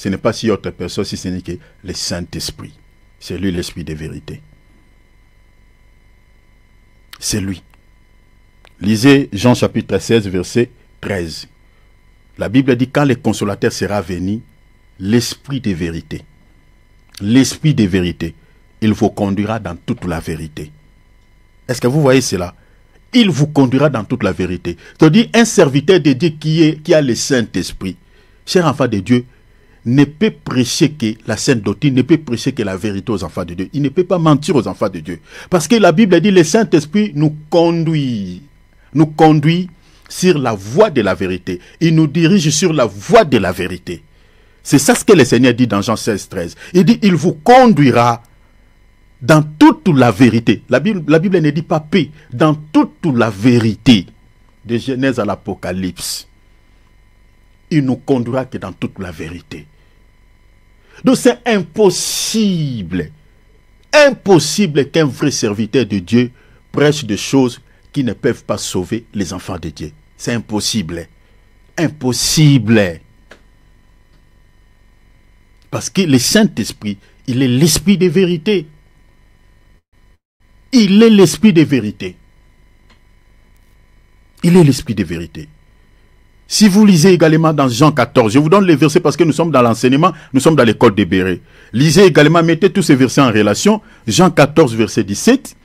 ce n'est pas si autre personne, si ce n'est que le Saint-Esprit. C'est lui l'Esprit de vérité. C'est lui. Lisez Jean chapitre 16, verset 13. La Bible dit, quand le consolateur sera venu, l'Esprit de vérité, l'Esprit de vérité, il vous conduira dans toute la vérité. Est-ce que vous voyez cela? Il vous conduira dans toute la vérité. C'est-à-dire, un serviteur de Dieu qui a le Saint-Esprit, cher enfant de Dieu, ne peut prêcher que la sainte doctrine, ne peut prêcher que la vérité aux enfants de Dieu. Il ne peut pas mentir aux enfants de Dieu. Parce que la Bible dit, le Saint-Esprit nous conduit sur la voie de la vérité. Il nous dirige sur la voie de la vérité. C'est ça ce que le Seigneur dit dans Jean 16, 13. Il dit, il vous conduira dans toute la vérité. La Bible ne dit pas paix, dans toute la vérité. De Genèse à l'Apocalypse. Il nous conduira que dans toute la vérité. Donc c'est impossible qu'un vrai serviteur de Dieu prêche des choses qui ne peuvent pas sauver les enfants de Dieu. C'est impossible. Impossible. Parce que le Saint-Esprit, il est l'Esprit de vérité. Il est l'Esprit de vérité. Il est l'Esprit de vérité. Si vous lisez également dans Jean 14, je vous donne les versets parce que nous sommes dans l'enseignement, nous sommes dans l'école des Bérets. Lisez également, mettez tous ces versets en relation. Jean 14, verset 17,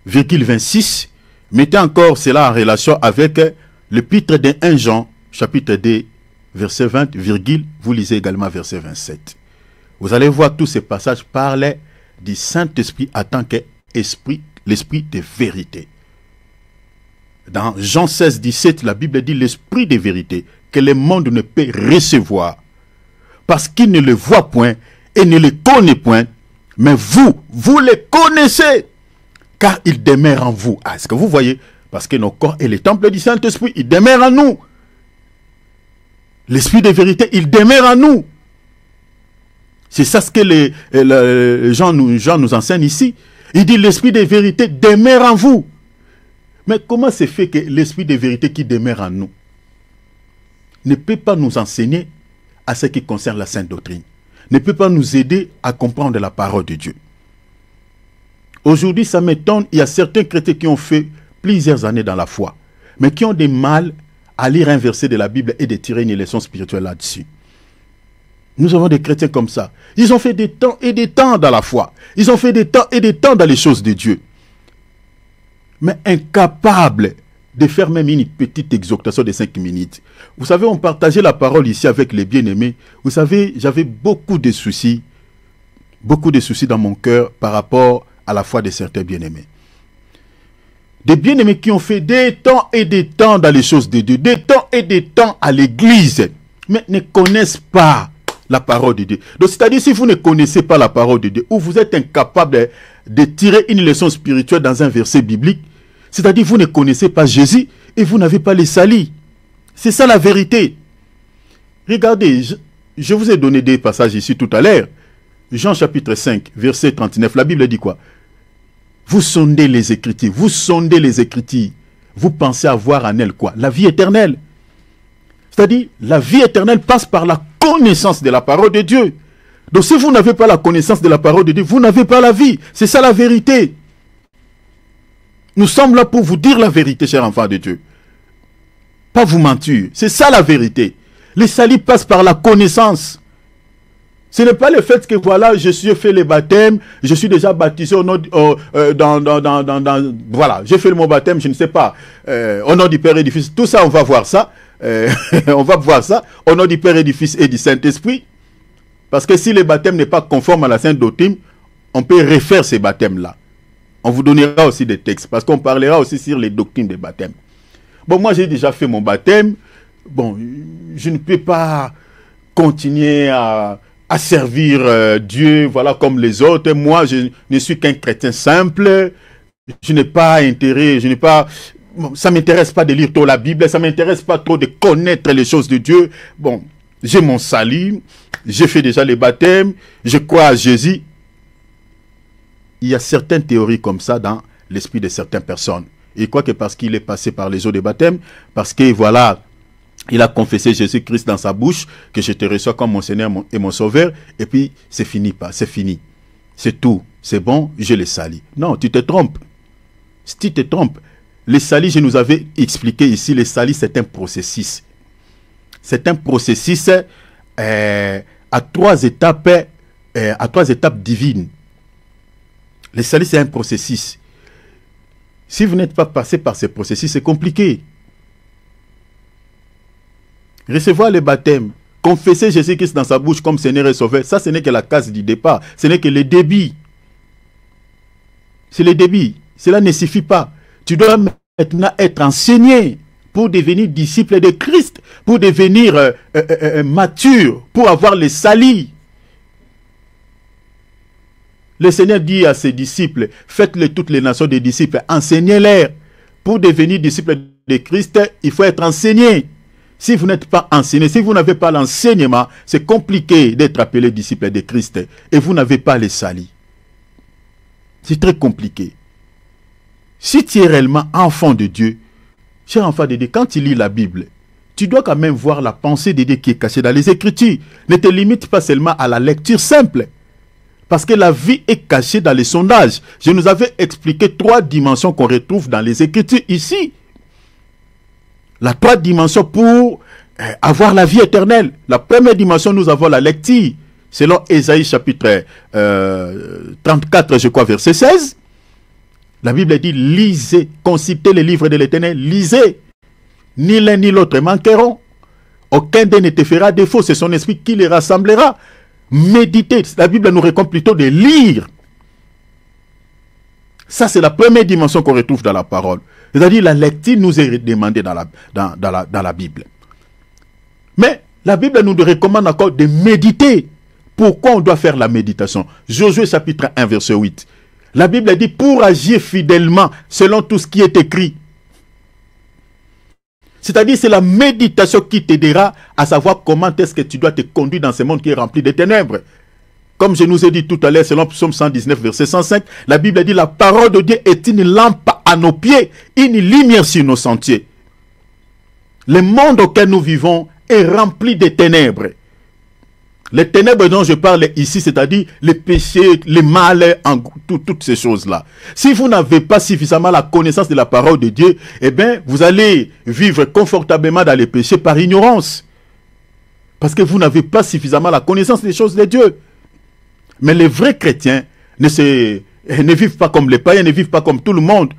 virgule 26. Mettez encore cela en relation avec l'épître de 1 Jean, chapitre 2, verset 20, virgule, vous lisez également verset 27. Vous allez voir tous ces passages parlent du Saint-Esprit en tant qu'esprit, l'esprit de vérité. Dans Jean 16, 17, la Bible dit l'esprit de vérité que le monde ne peut recevoir parce qu'il ne le voit point et ne le connaît point, mais vous le connaissez car il demeure en vous. Ah, est-ce que vous voyez? Parce que nos corps est le temple du Saint-Esprit, il demeure en nous. L'esprit de vérité, il demeure en nous. C'est ça ce que Jean nous enseigne ici. Il dit l'esprit de vérité demeure en vous. Mais comment se fait que l'esprit de vérité qui demeure en nous ne peut pas nous enseigner à ce qui concerne la sainte doctrine, ne peut pas nous aider à comprendre la parole de Dieu? Aujourd'hui, ça m'étonne, il y a certains chrétiens qui ont fait plusieurs années dans la foi, mais qui ont des mal à lire un verset de la Bible et de tirer une leçon spirituelle là-dessus. Nous avons des chrétiens comme ça. Ils ont fait des temps et des temps dans la foi. Ils ont fait des temps et des temps dans les choses de Dieu. Mais incapables de faire même une petite exhortation de 5 minutes. Vous savez, on partageait la parole ici avec les bien-aimés. Vous savez, j'avais beaucoup de soucis dans mon cœur par rapport à la foi de certains bien-aimés. Des bien-aimés qui ont fait des temps et des temps dans les choses de Dieu, des temps et des temps à l'église, mais ne connaissent pas la parole de Dieu. Donc, c'est-à-dire, si vous ne connaissez pas la parole de Dieu, ou vous êtes incapable de tirer une leçon spirituelle dans un verset biblique, c'est-à-dire, vous ne connaissez pas Jésus et vous n'avez pas les salis. C'est ça la vérité. Regardez, je vous ai donné des passages ici tout à l'heure. Jean chapitre 5, verset 39, la Bible dit quoi? Vous sondez les Écritures, vous pensez avoir en elle quoi? La vie éternelle. C'est-à-dire, la vie éternelle passe par la connaissance de la parole de Dieu. Donc si vous n'avez pas la connaissance de la parole de Dieu, vous n'avez pas la vie. C'est ça la vérité. Nous sommes là pour vous dire la vérité, chers enfants de Dieu. Pas vous mentir. C'est ça la vérité. Les salut passent par la connaissance. Ce n'est pas le fait que voilà, je suis fait le baptême, je suis déjà baptisé au nom voilà, j'ai fait mon baptême, je ne sais pas, au nom du Père et du Fils. Tout ça, on va voir ça. On va voir ça au nom du Père et du Fils et du Saint-Esprit. Parce que si le baptême n'est pas conforme à la sainte doctrine, on peut refaire ces baptêmes-là. On vous donnera aussi des textes, parce qu'on parlera aussi sur les doctrines des baptêmes. Bon, moi j'ai déjà fait mon baptême. Bon, je ne peux pas continuer à servir Dieu, voilà, comme les autres. Moi, je ne suis qu'un chrétien simple. Je n'ai pas intérêt, ça ne m'intéresse pas de lire trop la Bible, ça ne m'intéresse pas trop de connaître les choses de Dieu. Bon, j'ai mon salut, j'ai fait déjà les baptêmes, je crois à Jésus. Il y a certaines théories comme ça dans l'esprit de certaines personnes. Et quoi que parce qu'il est passé par les eaux de baptême, parce que voilà, Il a confessé Jésus-Christ dans sa bouche, que je te reçois comme mon Seigneur et mon Sauveur, et puis c'est fini, c'est fini. C'est tout, c'est bon, je les salis. Non, tu te trompes. Si tu te trompes, les salis, je nous avais expliqué ici, les salis, c'est un processus. C'est un processus à trois étapes divines. Les salis, c'est un processus. Si vous n'êtes pas passé par ce processus, c'est compliqué. Recevoir le baptême, confesser Jésus-Christ dans sa bouche comme Seigneur et Sauveur, ça ce n'est que la case du départ, ce n'est que le débit. C'est le débit, cela ne suffit pas. Tu dois maintenant être enseigné pour devenir disciple de Christ, pour devenir mature, pour avoir le salut. Le Seigneur dit à ses disciples, faites-le toutes les nations des disciples, enseignez-les. Pour devenir disciple de Christ, il faut être enseigné. Si vous n'êtes pas enseigné, si vous n'avez pas l'enseignement, c'est compliqué d'être appelé disciple de Christ et vous n'avez pas les salis. C'est très compliqué. Si tu es réellement enfant de Dieu, cher enfant de Dieu, quand tu lis la Bible, tu dois quand même voir la pensée de Dieu qui est cachée dans les Écritures. Ne te limite pas seulement à la lecture simple. Parce que la vie est cachée dans les sondages. Je nous avais expliqué 3 dimensions qu'on retrouve dans les Écritures ici. La 3 dimensions pour avoir la vie éternelle. La première dimension, nous avons la lecture. Selon Ésaïe chapitre 34, je crois, verset 16. La Bible dit, lisez, consultez les livres de l'Éternel, lisez. Ni l'un ni l'autre manqueront. Aucun d'eux ne te fera défaut. C'est son esprit qui les rassemblera. Méditez. La Bible nous recommande plutôt de lire. Ça, c'est la première dimension qu'on retrouve dans la parole. C'est-à-dire, la lecture nous est demandée dans la Bible. Mais la Bible nous recommande encore de méditer. Pourquoi on doit faire la méditation? Josué chapitre 1, verset 8. La Bible dit, pour agir fidèlement selon tout ce qui est écrit. C'est-à-dire, c'est la méditation qui t'aidera à savoir comment est-ce que tu dois te conduire dans ce monde qui est rempli de ténèbres. Comme je nous ai dit tout à l'heure, selon Psaume 119, verset 105, la Bible dit, la parole de Dieu est une lampe à nos pieds, une lumière sur nos sentiers. Le monde auquel nous vivons est rempli de ténèbres. Les ténèbres dont je parle ici, c'est-à-dire les péchés, les mal, toutes ces choses-là. Si vous n'avez pas suffisamment la connaissance de la parole de Dieu, eh bien, vous allez vivre confortablement dans les péchés par ignorance. Parce que vous n'avez pas suffisamment la connaissance des choses de Dieu. Mais les vrais chrétiens ne vivent pas comme les païens, ne vivent pas comme tout le monde.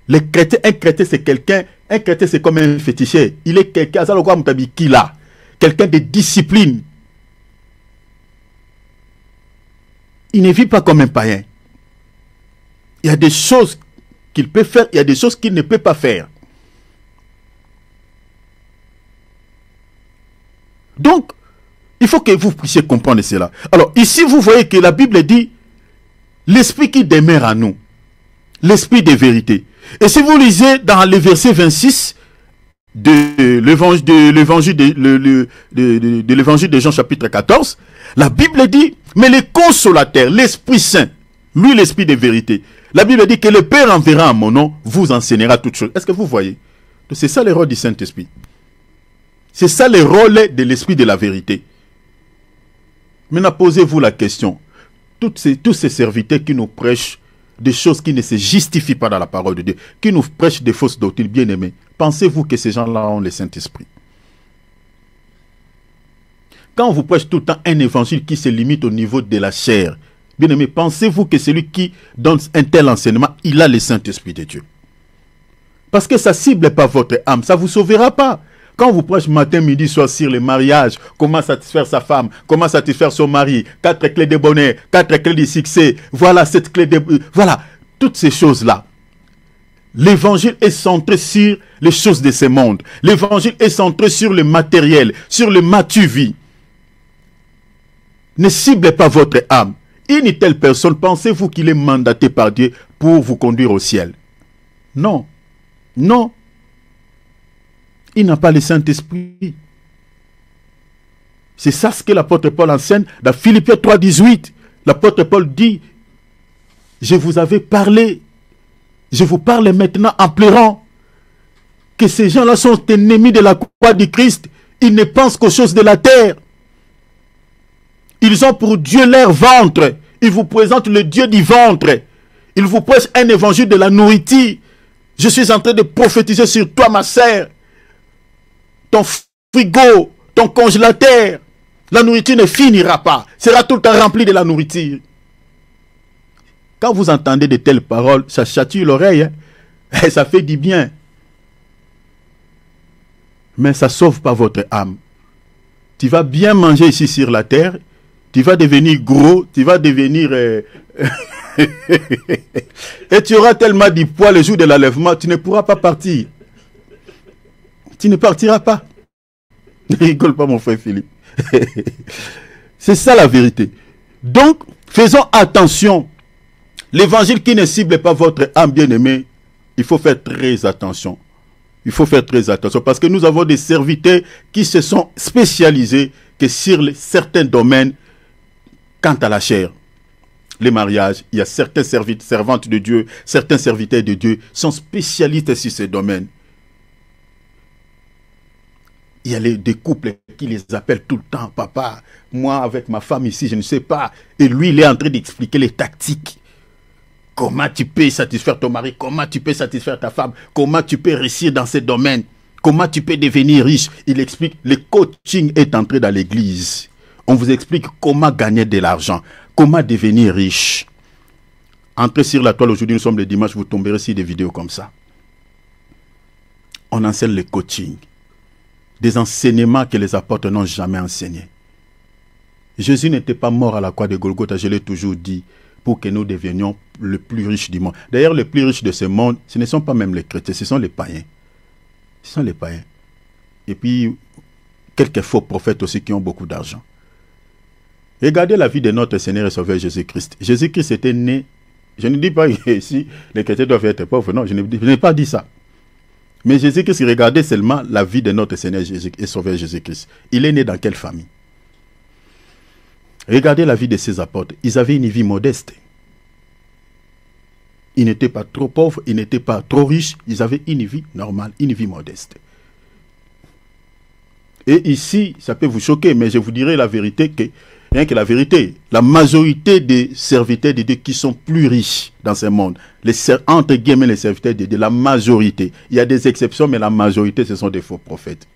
Les chrétiens, un chrétien c'est quelqu'un, un chrétien c'est comme un féticheur. Il est quelqu'un, quelqu'un de discipline. Il ne vit pas comme un païen. Il y a des choses qu'il peut faire, il y a des choses qu'il ne peut pas faire. Donc, il faut que vous puissiez comprendre cela. Alors, ici, vous voyez que la Bible dit l'esprit qui demeure en nous, l'esprit de vérité. Et si vous lisez dans le verset 26 de l'évangile de Jean chapitre 14, la Bible dit, mais le consolateur, l'Esprit Saint, lui l'Esprit de vérité, la Bible dit que le Père enverra en mon nom, vous enseignera toutes choses. Est-ce que vous voyez? C'est ça le rôle du Saint-Esprit. C'est ça le rôle de l'Esprit de la vérité. Maintenant, posez-vous la question. Tous ces serviteurs qui nous prêchent des choses qui ne se justifient pas dans la parole de Dieu, qui nous prêchent des fausses doctrines, bien-aimés, pensez-vous que ces gens-là ont le Saint-Esprit? Quand on vous prêche tout le temps un évangile qui se limite au niveau de la chair, bien-aimé, pensez-vous que celui qui donne un tel enseignement, il a le Saint-Esprit de Dieu? Parce que ça ne cible pas votre âme, ça ne vous sauvera pas. Quand on vous prêche matin, midi, soir sur le mariage, comment satisfaire sa femme, comment satisfaire son mari, 4 clés de bonheur, 4 clés de succès, voilà cette clé de... Voilà, toutes ces choses-là. L'évangile est centré sur les choses de ce monde. L'évangile est centré sur le matériel, sur le matu-vie. Ne ciblez pas votre âme. Une telle personne, pensez-vous qu'il est mandaté par Dieu pour vous conduire au ciel? Non. Non. Il n'a pas le Saint-Esprit. C'est ça ce que l'apôtre Paul enseigne dans Philippiens 3, 18. L'apôtre Paul dit, je vous avais parlé, je vous parle maintenant en pleurant. que ces gens-là sont ennemis de la croix du Christ. Ils ne pensent qu'aux choses de la terre. Ils ont pour Dieu leur ventre. Ils vous présentent le Dieu du ventre. Ils vous prêchent un évangile de la nourriture. Je suis en train de prophétiser sur toi, ma sœur. Ton frigo, ton congélateur, la nourriture ne finira pas. Sera tout le temps rempli de la nourriture. Quand vous entendez de telles paroles, ça chatouille l'oreille. Et ça fait du bien. Mais ça ne sauve pas votre âme. Tu vas bien manger ici sur la terre. Tu vas devenir gros. Tu vas devenir... et tu auras tellement du poids le jour de l'enlèvement, tu ne pourras pas partir. Tu ne partiras pas. Ne rigole pas, mon frère Philippe. C'est ça la vérité. Donc, faisons attention. L'évangile qui ne cible pas votre âme bien-aimée, il faut faire très attention. Il faut faire très attention parce que nous avons des serviteurs qui se sont spécialisés que sur certains domaines quant à la chair. Les mariages, il y a certains servantes de Dieu, certains serviteurs de Dieu sont spécialistes sur ces domaines. Il y a des couples qui les appellent tout le temps, papa, moi avec ma femme ici, je ne sais pas. Et lui, il est en train d'expliquer les tactiques. Comment tu peux satisfaire ton mari, comment tu peux satisfaire ta femme, comment tu peux réussir dans ces domaines, comment tu peux devenir riche. Il explique, le coaching est entré dans l'église. On vous explique comment gagner de l'argent, comment devenir riche. Entrez sur la toile aujourd'hui, nous sommes le dimanche, vous tomberez sur des vidéos comme ça. On enseigne le coaching. Des enseignements que les apôtres n'ont jamais enseignés. Jésus n'était pas mort à la croix de Golgotha, je l'ai toujours dit, pour que nous devenions le plus riche du monde. D'ailleurs, les plus riches de ce monde, ce ne sont pas même les chrétiens, ce sont les païens. Ce sont les païens. Et puis, quelques faux prophètes aussi qui ont beaucoup d'argent. Regardez la vie de notre Seigneur et Sauveur Jésus-Christ. Jésus-Christ était né, je ne dis pas ici, les chrétiens doivent être pauvres, non, je n'ai pas dit ça. Mais Jésus-Christ, regardez seulement la vie de notre Seigneur et Sauveur Jésus-Christ. Il est né dans quelle famille? Regardez la vie de ses apôtres. Ils avaient une vie modeste. Ils n'étaient pas trop pauvres, ils n'étaient pas trop riches. Ils avaient une vie normale, une vie modeste. Et ici, ça peut vous choquer, mais je vous dirai la vérité, que rien que la vérité, la majorité des serviteurs de Dieu qui sont plus riches dans ce monde, entre guillemets les serviteurs de Dieu, la majorité, il y a des exceptions, mais la majorité, ce sont des faux prophètes.